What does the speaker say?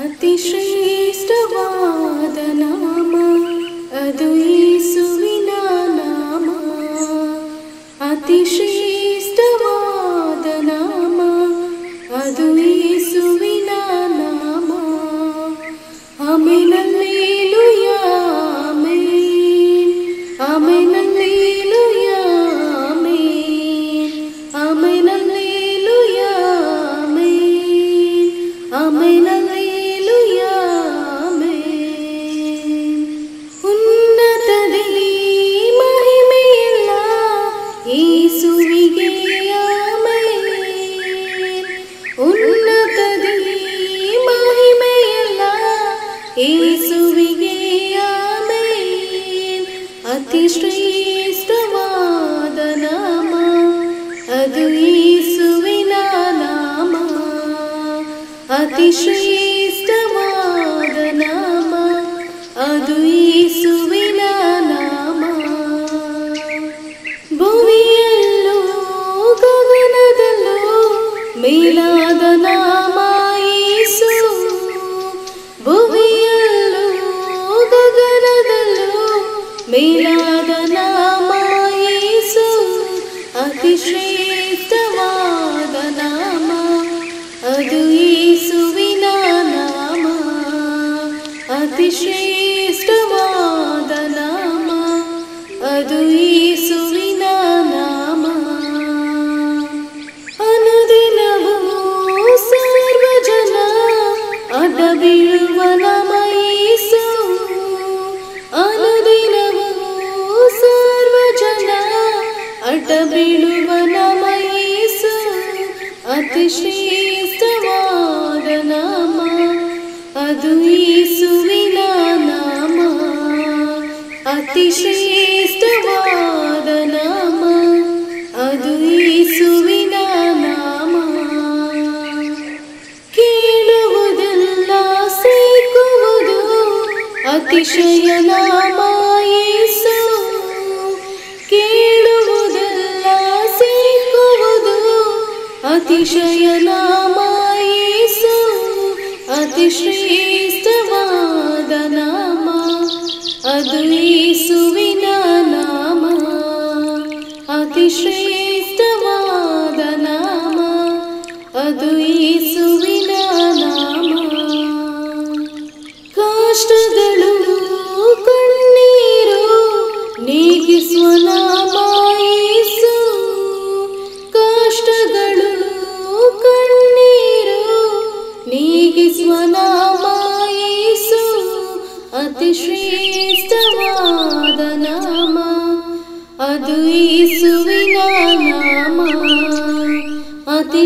ಅತಿ ಶ್ರೇಷ್ಠವಾದ ನಾಮ ಅದು ಯೇಸುವಿನ ನಾಮ. ಅತಿ ಶ್ರೇಷ್ಠವಾದ ನಾಮ ಅದು ಯೇಸುವಿನ ನಾಮ. Amen hallelujah amen. Amen hallelujah amen. Amen hallelujah amen. Amen hallelujah amen. ಉನ್ನತದಲ್ಲಿ ಮಹಿಮೆಯೆಲ್ಲ ಯೇಸುವಿಗೆ ಆಮೆನ್. ಉನ್ನತದಲ್ಲಿ ಮಹಿಮೆಯೆಲ್ಲ ಯೇಸುವಿಗೆ ಆಮೆನ್. ಅತಿ ಶ್ರೇಷ್ಠವಾದ ನಾಮ ಅದು ಯೇಸುವಿನ ನಾಮ. ಅತಿ ಶ್ರೇಷ್ಠವಾದ ನಾಮ ಅದು ಯೇಸುವಿನ ನಾಮ. ಭುವಿಯಲ್ಲೂ ಗಗನದಲ್ಲೂ ಮೇಲಾದ ನಾಮ ಯೇಸು. ಭುವಿಯಲ್ಲೂ ಗಗನದಲ್ಲೂ ಮೇಲಾದ ನಾಮ ಯೇಸು. ಅತಿ ಶ್ರೇಷ್ಠವಾದ ನಾಮ ಅದು ಯೇಸುವಿನ ನಾಮ. ಅತಿ ಶ್ರೇಷ್ಠವಾದ ನಾಮ ಅದು ಯೇಸುವಿನ ನಾಮ. ಅನುದಿನವೂ ಸರ್ವಜನ ಅಡ್ಡ ಬೀಳುವ ನಾಮ ಯೇಸು. ಅನುದಿನವೂ ಸರ್ವಜನ ಅಡ್ಡ ಬೀಳುವ ನಾಮ ಯೇಸು. ಅತಿ ಶ್ರೇಷ್ಠವಾದ ನಾಮ ಅದು ಯೇಸುವಿನ ನಾಮ. ಅತಿ ಶ್ರೇಷ್ಠವಾದ ನಾಮ ಅದು ಯೇಸುವಿನ ನಾಮ. ಕೇಳುವುದೆಲ್ಲ ಸಿಕ್ಕುವುದು ಅತಿಶಯ ನಾಮ ಯೇಸು. ಕೇಳುವುದೆಲ್ಲ ಸಿಕ್ಕುವುದು ಅತಿಶಯ ನಾಮ ಯೇಸು. ಅತಿ ಶ್ರೇಷ್ಠವಾದ ನಾಮ ಅದು ಯೇಸುವಿನ ನಾಮ. ಅತಿ ಶ್ರೇಷ್ಠವಾದ ನಾಮ ಅದು ಯೇಸುವಿನ ನಾಮ. ಕಷ್ಟಗಳು ಕಣ್ಣೀರು ನೀಗಿಸುವ ನಾಮ ಯೇಸು. ಕಷ್ಟಗಳು ಕಣ್ಣೀರು ನೀಗಿಸುವ ನಾಮ ಯೇಸು. ಅತಿ ಶ್ರೇಷ್ಠವಾದ ನಾಮ ಅದು ಯೇಸುವಿನ ನಾಮ. ಅತಿ